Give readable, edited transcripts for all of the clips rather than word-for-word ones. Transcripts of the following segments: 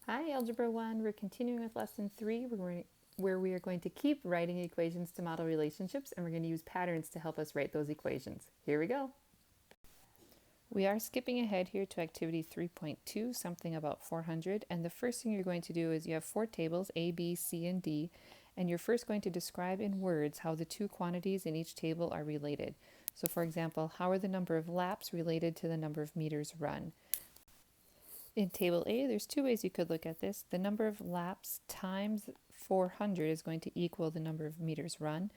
Hi, Algebra 1. We're continuing with Lesson 3 where we are going to keep writing equations to model relationships, and we're going to use patterns to help us write those equations. Here we go. We are skipping ahead here to activity 3.2, something about 400, and the first thing you're going to do is you have four tables, A, B, C, and D, and you're first going to describe in words how the two quantities in each table are related. So for example, how are the number of laps related to the number of meters run? In table A, there's two ways you could look at this. The number of laps times 400 is going to equal the number of meters run.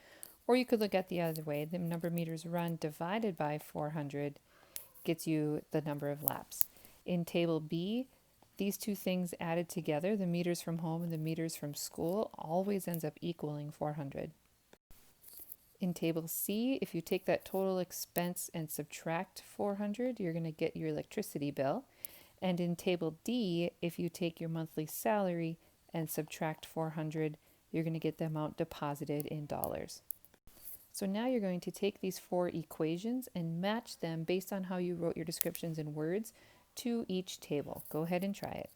Or you could look at the other way. The number of meters run divided by 400 gets you the number of laps. In table B, these two things added together, the meters from home and the meters from school, always ends up equaling 400. In table C, if you take that total expense and subtract 400, you're going to get your electricity bill. And in table D, if you take your monthly salary and subtract 400, you're going to get the amount deposited in dollars. So now you're going to take these four equations and match them based on how you wrote your descriptions in words to each table. Go ahead and try it.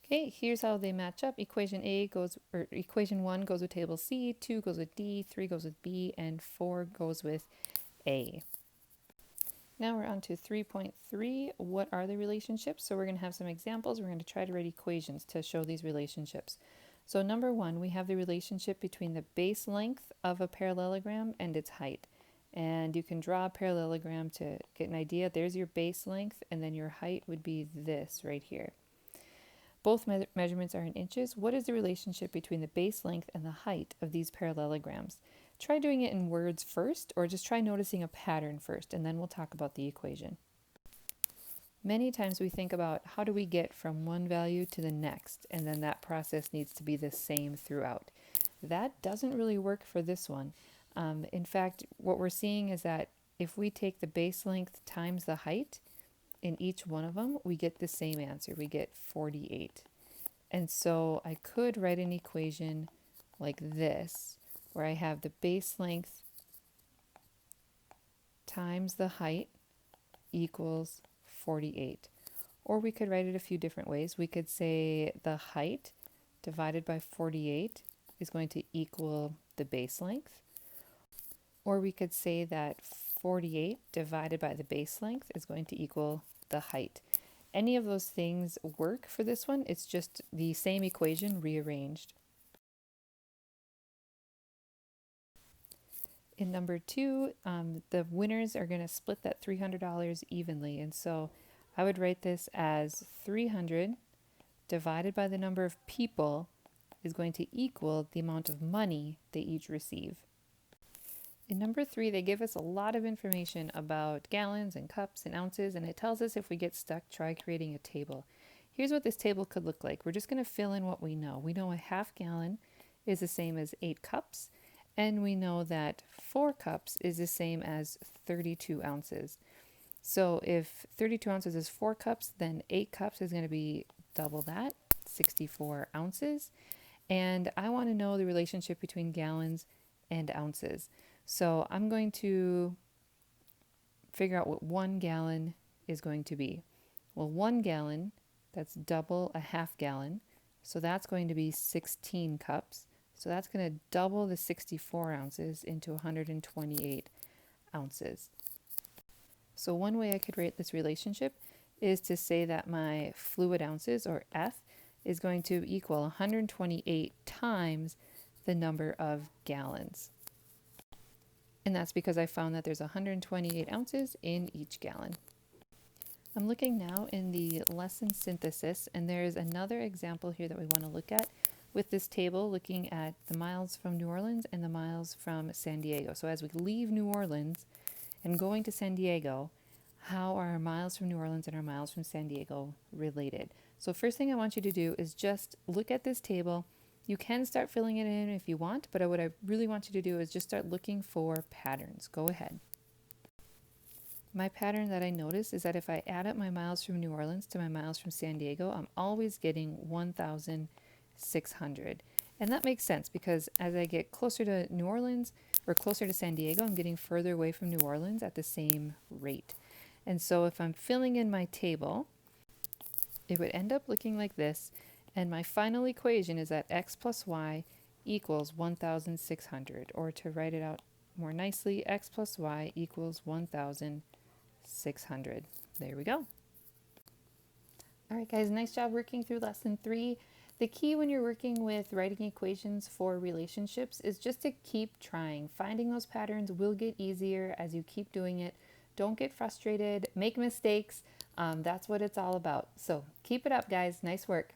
Okay, here's how they match up. Equation 1 goes with table C, 2 goes with D, 3 goes with B, and 4 goes with A. Now we're on to 3.3. What are the relationships? So we're going to have some examples. We're going to try to write equations to show these relationships. So number 1, we have the relationship between the base length of a parallelogram and its height. And you can draw a parallelogram to get an idea. There's your base length, and then your height would be this right here. Both measurements are in inches. What is the relationship between the base length and the height of these parallelograms? Try doing it in words first, or just try noticing a pattern first, and then we'll talk about the equation. Many times we think about how do we get from one value to the next, and then that process needs to be the same throughout. That doesn't really work for this one. In fact, what we're seeing is that if we take the base length times the height in each one of them, we get the same answer. We get 48. And so I could write an equation like this, where I have the base length times the height equals 48. Or we could write it a few different ways. We could say the height divided by 48 is going to equal the base length. Or we could say that 48 divided by the base length is going to equal the height. Any of those things work for this one. It's just the same equation rearranged. In number 2, the winners are going to split that $300 evenly. And so I would write this as 300 divided by the number of people is going to equal the amount of money they each receive. In number 3, they give us a lot of information about gallons and cups and ounces, and it tells us if we get stuck, try creating a table. Here's what this table could look like. We're just going to fill in what we know. We know a half gallon is the same as 8 cups, and we know that 4 cups is the same as 32 ounces. So if 32 ounces is 4 cups, then 8 cups is going to be double that, 64 ounces. And I want to know the relationship between gallons and ounces. So I'm going to figure out what 1 gallon is going to be. Well, 1 gallon, that's double a half gallon. So that's going to be 16 cups. So that's going to double the 64 ounces into 128 ounces. So one way I could rate this relationship is to say that my fluid ounces, or F, is going to equal 128 times the number of gallons. And that's because I found that there's 128 ounces in each gallon. I'm looking now in the lesson synthesis, and there's another example here that we want to look at with this table, looking at the miles from New Orleans and the miles from San Diego. So as we leave New Orleans and going to San Diego, how are our miles from New Orleans and our miles from San Diego related? So first thing I want you to do is just look at this table. You can start filling it in if you want, but what I really want you to do is just start looking for patterns. Go ahead. My pattern that I notice is that if I add up my miles from New Orleans to my miles from San Diego, I'm always getting 1,600. And that makes sense because as I get closer to New Orleans or closer to San Diego, I'm getting further away from New Orleans at the same rate. And so if I'm filling in my table, it would end up looking like this. And my final equation is that x plus y equals 1,600. Or to write it out more nicely, x plus y equals 1,600. There we go. All right, guys, nice job working through lesson 3. The key when you're working with writing equations for relationships is just to keep trying. Finding those patterns will get easier as you keep doing it. Don't get frustrated, make mistakes. That's what it's all about. So keep it up, guys. Nice work.